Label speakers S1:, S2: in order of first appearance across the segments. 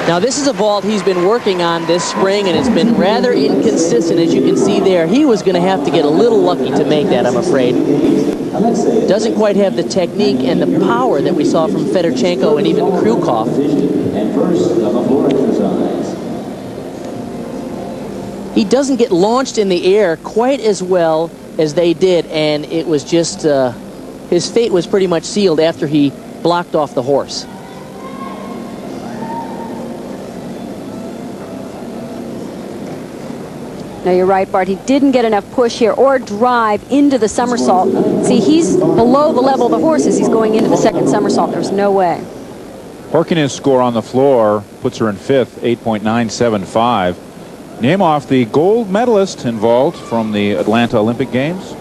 S1: Now this is a vault he's been working on this spring, and it's been rather inconsistent, as you can see there. He was going to have to get a little lucky to make that, I'm afraid. Doesn't quite have the technique and the power that we saw from Fedorchenko and even Krukov. He doesn't get launched in the air quite as well as they did, and it was just his fate was pretty much sealed after he blocked off the horse.
S2: No, you're right, Bart. He didn't get enough push here or drive into the somersault. See, he's below the level of the horse as he's going into the second somersault. There's no way.
S3: Horkinen's score on the floor puts her in fifth, 8.975. Name off the gold medalist in vault from the Atlanta Olympic Games.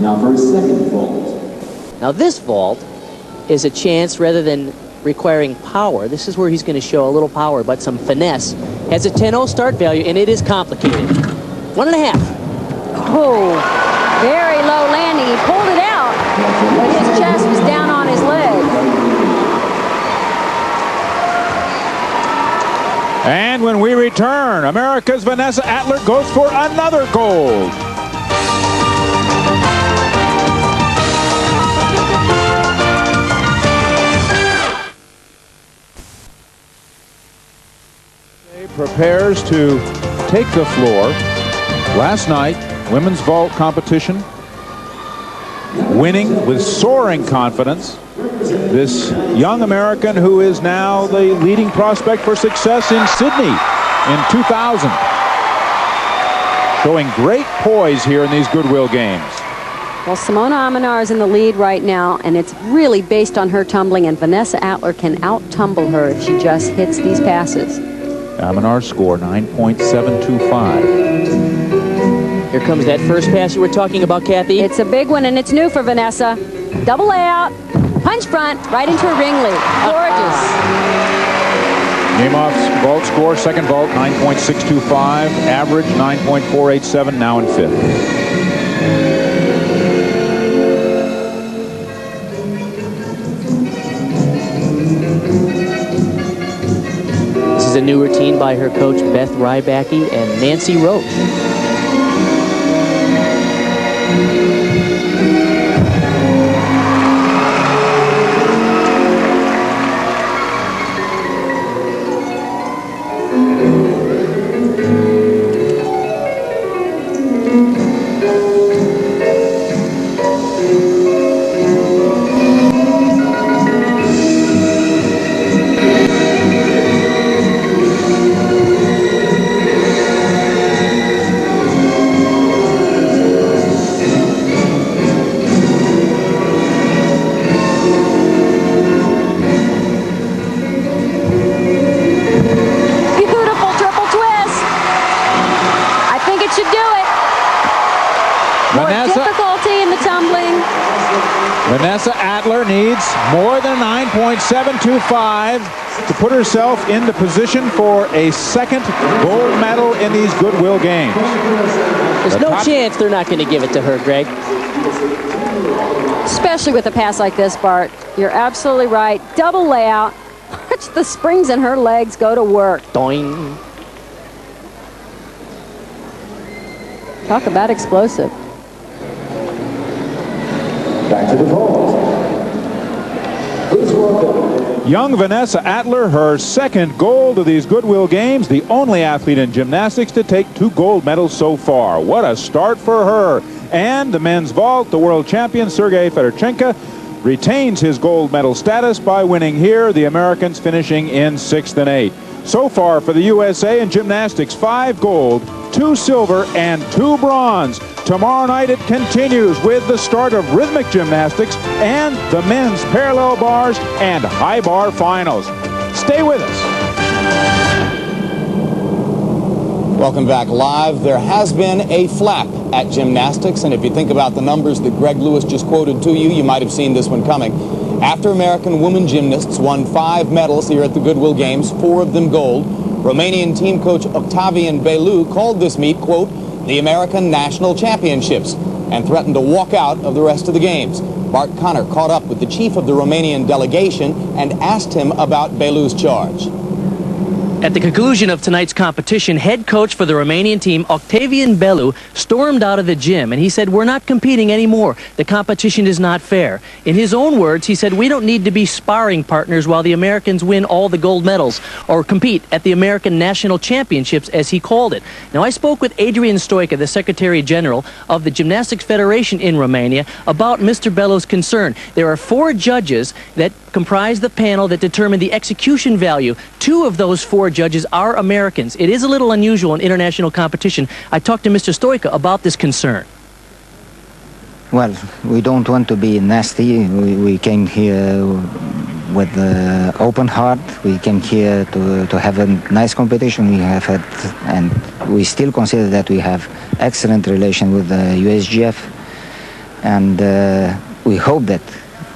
S4: Now for his second vault.
S1: Now this vault is a chance, rather than requiring power, this is where he's going to show a little power but some finesse. Has a 10-0 start value, and it is complicated. 1.5.
S2: Oh, very low landing. He pulled it out, but his chest was down on his leg.
S3: And when we return, America's Vanessa Atler goes for another gold. Prepares to take the floor. Last night, women's vault competition, winning with soaring confidence. This young American who is now the leading prospect for success in Sydney in 2000. Showing great poise here in these Goodwill Games.
S2: Well, Simona Amenar is in the lead right now, and it's really based on her tumbling, and Vanessa Atler can out-tumble her if she just hits these passes.
S3: Amenar's score, 9.725.
S1: Here comes that first pass you were talking about, Kathy.
S2: It's a big one, and it's new for Vanessa. Double layout, punch front, right into a ring lead. Gorgeous.
S3: Nemoff's vault score, second vault, 9.625. Average, 9.487, now in fifth.
S1: This is a new routine by her coach, Beth Rybacki and Nancy Roach.
S3: Vanessa Atler needs more than 9.725 to put herself into position for a second gold medal in these Goodwill Games.
S2: There's no chance they're not going to give it to her, Greg. Especially with a pass like this, Bart. You're absolutely right. Double layout. Watch the springs in her legs go to work.
S1: Doing.
S2: Talk about explosive.
S4: Back to the vault. Please welcome
S3: young Vanessa Atler, her second gold of these Goodwill Games, the only athlete in gymnastics to take 2 gold medals so far. What a start for her. And the men's vault, the world champion Sergei Fedorchenko retains his gold medal status by winning here, the Americans finishing in 6th and 8th. So far for the USA in gymnastics, 5 gold, 2 silver, and 2 bronze. Tomorrow night it continues with the start of rhythmic gymnastics and the men's parallel bars and high bar finals. Stay with us.
S5: Welcome back live. There has been a flap at gymnastics, and if you think about the numbers that Greg Lewis just quoted to you, you might have seen this one coming. After American women gymnasts won 5 medals here at the Goodwill Games, 4 of them gold, Romanian team coach Octavian Belu called this meet, quote, the American National Championships, and threatened to walk out of the rest of the games. Bart Connor caught up with the chief of the Romanian delegation and asked him about Belu's charge.
S1: At the conclusion of tonight's competition, head coach for the Romanian team, Octavian Belu, stormed out of the gym, and he said, "We're not competing anymore. The competition is not fair." In his own words, he said, "We don't need to be sparring partners while the Americans win all the gold medals or compete at the American National Championships," as he called it. Now, I spoke with Adrian Stoica, the Secretary General of the Gymnastics Federation in Romania, about Mr. Belu's concern. There are 4 judges that comprise the panel that determine the execution value. 2 of those 4 judges are Americans. It is a little unusual in international competition. I talked to Mr. Stoica about this concern.
S6: Well, we don't want to be nasty. We came here with an open heart. We came here to have a nice competition. We have had, and we still consider that we have excellent relation with the USGF, and we hope that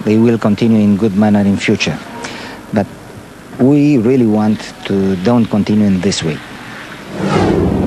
S6: they will continue in good manner in future. But we really want to don't continue in this way.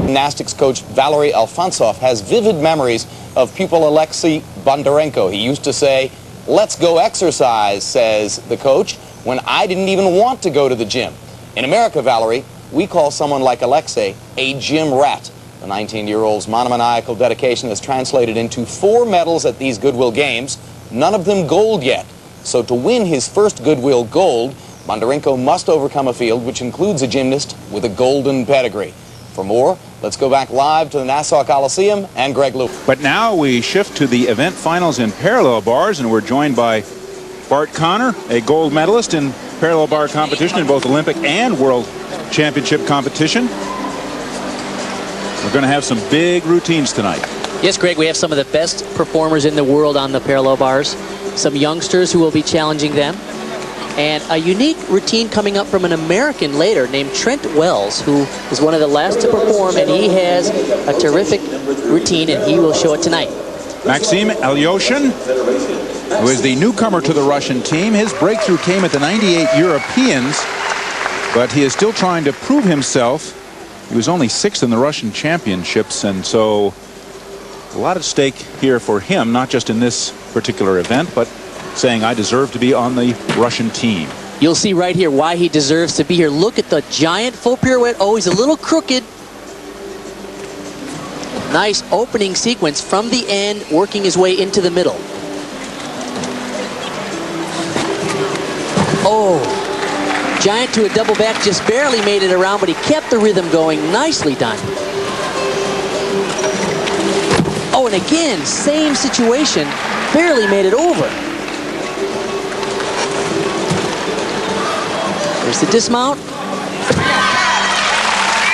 S5: Gymnastics coach Valery Alfonsov has vivid memories of pupil Alexei Bondarenko. He used to say, "Let's go exercise," says the coach, "when I didn't even want to go to the gym." In America, Valerie, we call someone like Alexei a gym rat. The 19-year-old's monomaniacal dedication has translated into 4 medals at these Goodwill Games, none of them gold yet. So to win his first Goodwill gold, Bondarenko must overcome a field which includes a gymnast with a golden pedigree. For more, let's go back live to the Nassau Coliseum and Greg Lewis.
S3: But now we shift to the event finals in parallel bars, and we're joined by Bart Connor, a gold medalist in parallel bar competition in both Olympic and World Championship competition. We're going to have some big routines tonight.
S1: Yes, Greg, we have some of the best performers in the world on the parallel bars. Some youngsters who will be challenging them. And a unique routine coming up from an American later named Trent Wells, who is one of the last to perform, and he has a terrific routine, and he will show it tonight.
S3: Maxim Alyoshin, who is the newcomer to the Russian team. His breakthrough came at the '98 Europeans, but he is still trying to prove himself. He was only 6th in the Russian championships, and so a lot at stake here for him, not just in this particular event, but saying, "I deserve to be on the Russian team."
S1: You'll see right here why he deserves to be here. Look at the giant full pirouette. Oh, he's a little crooked. Nice opening sequence from the end, working his way into the middle. Oh, giant to a double back, just barely made it around, but he kept the rhythm going. Nicely done. Oh, and again, same situation, barely made it over. There's the dismount.